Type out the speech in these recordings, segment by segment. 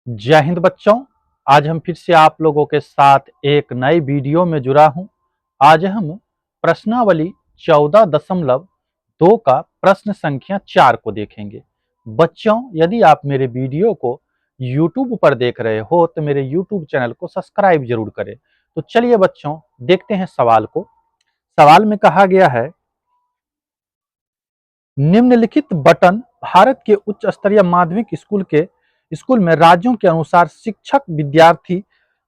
जय हिंद बच्चों। आज हम फिर से आप लोगों के साथ एक नए वीडियो में जुड़ा हूं। आज हम प्रश्नावली 14.2 का प्रश्न संख्या 4 को देखेंगे। बच्चों, यदि आप मेरे वीडियो को YouTube पर देख रहे हो तो मेरे YouTube चैनल को सब्सक्राइब जरूर करें। तो चलिए बच्चों, देखते हैं सवाल को। सवाल में कहा गया है, निम्नलिखित बटन भारत के उच्च स्तरीय माध्यमिक स्कूल में राज्यों के अनुसार शिक्षक विद्यार्थी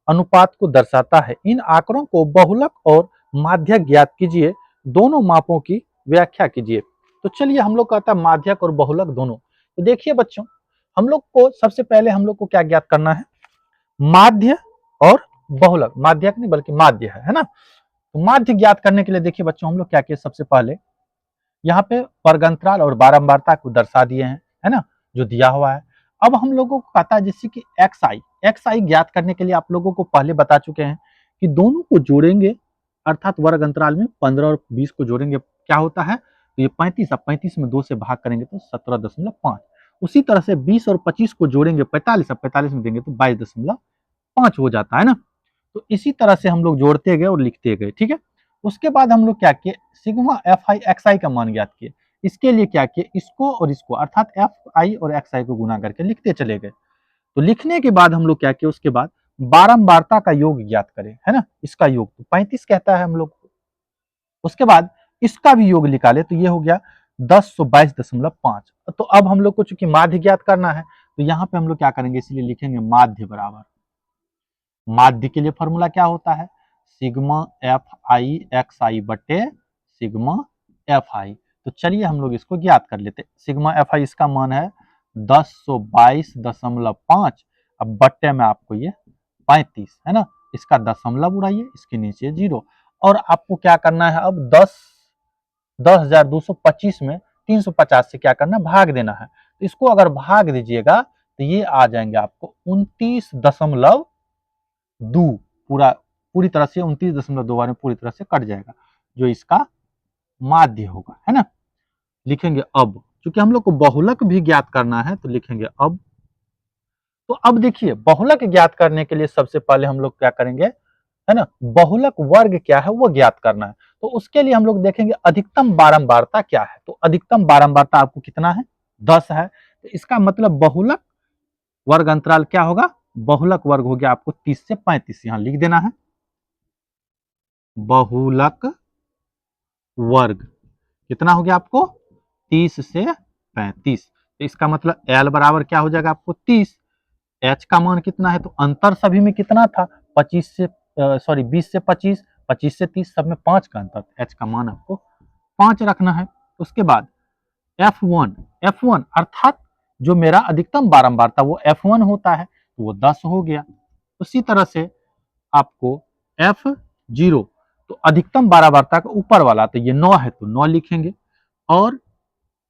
अनुपात को दर्शाता है। इन आंकड़ों को बहुलक और माध्यक ज्ञात कीजिए। दोनों मापों की व्याख्या कीजिए। तो चलिए, हम लोग कहता है माध्यक और बहुलक दोनों। तो देखिए बच्चों, हम लोग को सबसे पहले हम लोग को क्या ज्ञात करना है? माध्य और बहुलक। माध्यक नहीं बल्कि माध्य है ना। तो माध्य ज्ञात करने के लिए देखिए बच्चों, हम लोग क्या किए? सबसे पहले यहाँ पे वर्गंतराल और बारंबारता को दर्शा दिए हैं, है ना, जो दिया हुआ है। अब हम लोगों को पता है जैसे कि एक्स आई ज्ञात करने के लिए आप लोगों को पहले बता चुके हैं कि दोनों को जोड़ेंगे, अर्थात वर्ग अंतराल में 15 और 20 को जोड़ेंगे क्या होता है? तो ये 35, अब 35 में 2 से भाग करेंगे तो 17.5। उसी तरह से 20 और 25 को जोड़ेंगे 45, अब 45 में देंगे तो 22.5 हो जाता है ना। तो इसी तरह से हम लोग जोड़ते गए और लिखते गए, ठीक है। उसके बाद हम लोग क्या किए? सिग्मा एफ आई एक्स आई का मान ज्ञात किए। इसके लिए क्या किए? इसको और इसको अर्थात एफ आई और एक्स आई को गुना करके लिखते चले गए। तो लिखने के बाद हम लोग क्या किए? उसके बाद बारंबारता का योग ज्ञात करें, है ना। इसका योग तो 35 कहता है हम लोग को। उसके बाद इसका भी योग निकाले तो ये हो गया 1022.5। तो अब हम लोग को चूंकि माध्य ज्ञात करना है तो यहाँ पे हम लोग क्या करेंगे? इसलिए लिखेंगे माध्य बराबर, माध्य के लिए फॉर्मूला क्या होता है? सिग्मा एफ आई एक्स आई बटे सिग्मा एफ आई। तो चलिए हम लोग इसको ज्ञात कर लेते हैं। सिग्मा एफ आई इसका मान है 1022.5। अब बट्टे में आपको ये 35 है ना, इसका दशमलव उड़ाइए, इसके नीचे 0। और आपको क्या करना है? अब 10,225 में 350 से क्या करना है? भाग देना है। तो इसको अगर भाग दीजिएगा तो ये आ जाएंगे आपको 29.2। पूरी तरह से 29.2 में पूरी तरह से कट जाएगा, जो इसका माध्य होगा, है ना। लिखेंगे अब, क्योंकि हम लोग को बहुलक भी ज्ञात करना है तो लिखेंगे अब। तो अब देखिए, बहुलक ज्ञात करने के लिए सबसे पहले हम लोग क्या करेंगे, है ना, बहुलक वर्ग क्या है वो ज्ञात करना है। तो उसके लिए हम लोग देखेंगे अधिकतम बारंबारता क्या है। तो अधिकतम बारंबारता आपको कितना है? 10 है। तो इसका मतलब बहुलक वर्ग अंतराल क्या होगा? बहुलक वर्ग हो गया आपको 30 से 35, यहां लिख देना है बहुलक वर्ग कितना हो गया आपको? 30 से 35। तो इसका मतलब L बराबर क्या हो जाएगा आपको? 30। H का मान कितना है? तो अंतर सभी में कितना था? 20 से 25, 25 से 30, सब में 5 का अंतर। H का मान आपको 5 रखना है। उसके बाद F1 अर्थात जो मेरा अधिकतम बारंबार था वो F1 होता है, तो वो 10 हो गया। उसी तरह से आपको F0 तो अधिकतम बारंबारता का ऊपर वाला, तो ये 9 है तो 9 लिखेंगे। और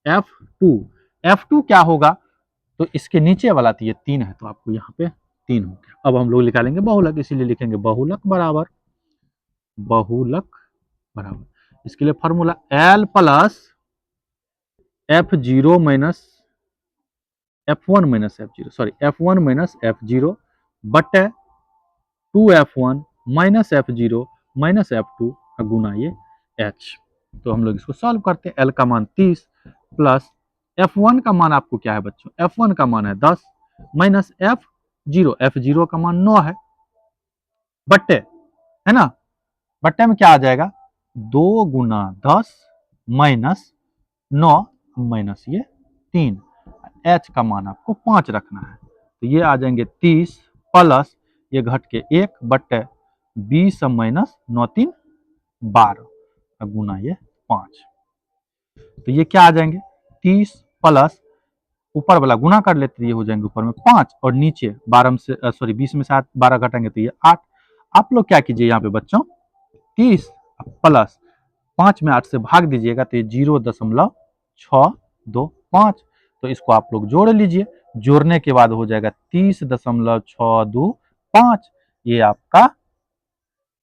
F2 क्या होगा? तो इसके नीचे वाला तो ये 3 है, तो आपको यहाँ पे 3 हो गया। अब हम लोग निकालेंगे बहुलक, इसीलिए लिखेंगे बहुलक बराबर इसके लिए formula L plus F0 minus F1 minus F0, sorry F1 minus F0 बटे 2F1 minus F0 minus F2 का गुना ये H। तो हम लोग इसको सॉल्व करते हैं। L का मान 30 प्लस F1 का मान आपको क्या है बच्चों? F1 का मान है 10 माइनस F0 का मान 9 है बट्टे, है ना, बट्टे में क्या आ जाएगा? 2 गुना 10 माइनस 9 माइनस ये 3। H का मान आपको 5 रखना है, तो ये आ जाएंगे 30 प्लस ये घट के 1 बट्टे 20 माइनस 9 3 12 गुना ये 5। तो ये क्या आ जाएंगे? 30 प्लस ऊपर वाला गुना कर लेते तो ये हो जाएंगे ऊपर में 5 और नीचे 12 से 20 में से 12 घटाएंगे तो ये 8। आप लोग क्या कीजिए यहाँ पे बच्चों, 30 प्लस 5 में 8 से भाग दीजिएगा तो ये 0.625। तो इसको आप लोग जोड़ लीजिए। जोड़ने के बाद हो जाएगा 30.625। ये आपका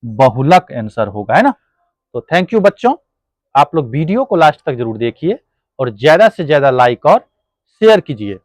बहुलक आंसर होगा, है ना। तो थैंक यू बच्चों, आप लोग वीडियो को लास्ट तक जरूर देखिए और ज्यादा से ज्यादा लाइक और शेयर कीजिए।